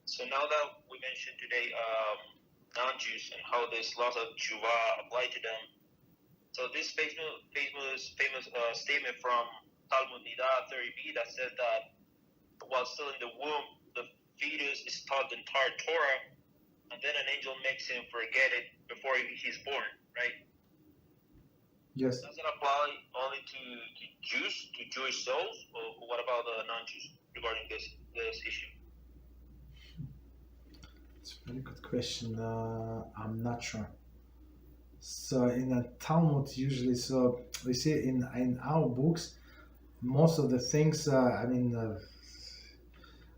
So now that we mentioned today non-Jews and how this laws of Teshuvah apply to them, so this famous statement from Talmud Nida 30b that says that while still in the womb, the fetus is taught the entire Torah, and then an angel makes him forget it before he's born, right? Yes. Does it apply only to Jews, to Jewish souls, or what about the non-Jews regarding this issue? It's a very good question. I'm not sure. So in a Talmud, usually, so we see in our books, most of the things,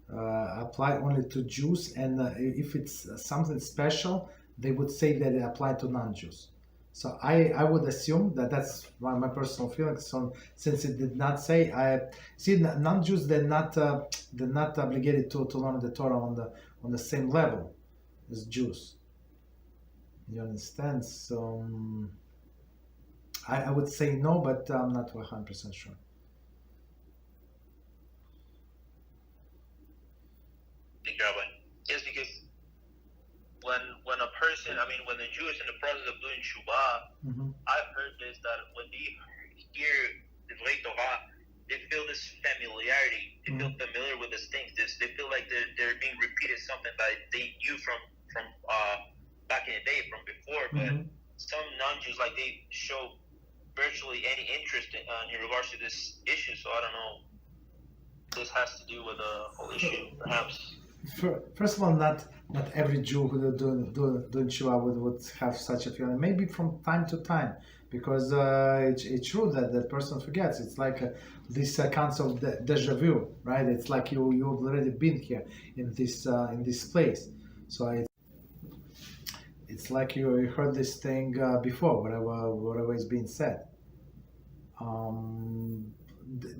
apply only to Jews, and if it's something special, they would say that it applied to non-Jews. So I would assume that that's my personal feeling. So since it did not say, I see non-Jews, they're not obligated to learn the Torah on the same level as Jews. You understand? So I would say no, but I'm not 100% sure. Thank you, Rabbi. Yes, because when a person, when the Jew is in the process of doing Teshuvah, I've heard this, that when they hear the Torah, they feel this familiarity. They feel familiar with these things. They feel like they're being repeated something that they knew from back in the day, from before. But some non-Jews, like, they show virtually any interest in regards to this issue. So I don't know. This has to do with the whole issue, perhaps. First of all, not every Jew who doing Teshuvah would have such a feeling. Maybe from time to time, because it's true that the person forgets. It's like this concept of deja vu, right? It's like you've already been here in this place. So it's like you heard this thing before, whatever is being said.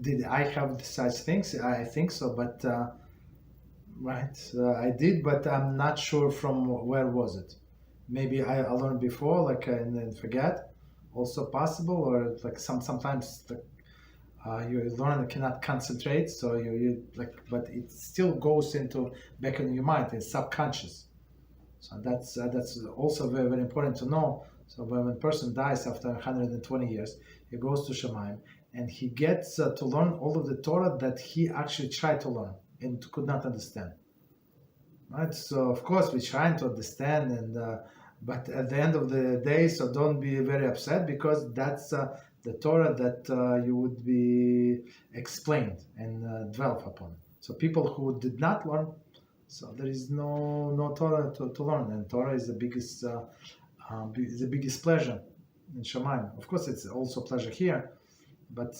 Did I have such things? I think so, but right, I did, but I'm not sure from where was it. Maybe I learned before, like, and then forget. Also possible, or like sometimes you learn and cannot concentrate, so you like, but it still goes into back in your mind. It's subconscious. So that's also very, very important to know. So when a person dies after 120 years, he goes to Shemaim, and he gets to learn all of the Torah that he actually tried to learn and could not understand. Right? So of course we're trying to understand, and but at the end of the day, so don't be very upset, because that's the Torah that you would be explained and dwell upon. So people who did not learn, so there is no Torah to learn, and Torah is the biggest pleasure in Shemaim. Of course, it's also pleasure here, but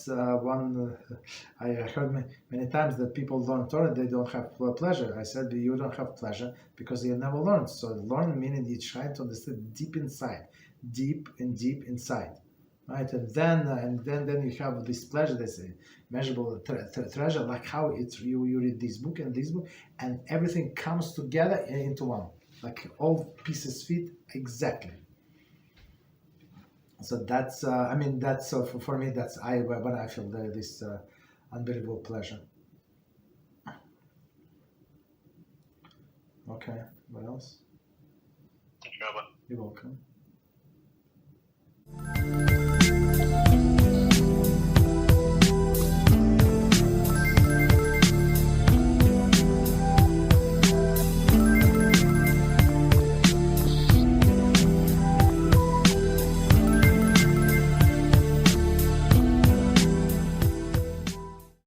I heard many times that people learn Torah, they don't have pleasure. I said, you don't have pleasure because you never learned. So learn meaning you try to understand deep inside, deep inside, right? And then you have this pleasure, this measurable treasure, like how it's you read this book, and everything comes together into one, like all pieces fit exactly. So that's for me, that's when I feel this unbelievable pleasure. Okay, what else? Thank you, Rabbi. You're welcome.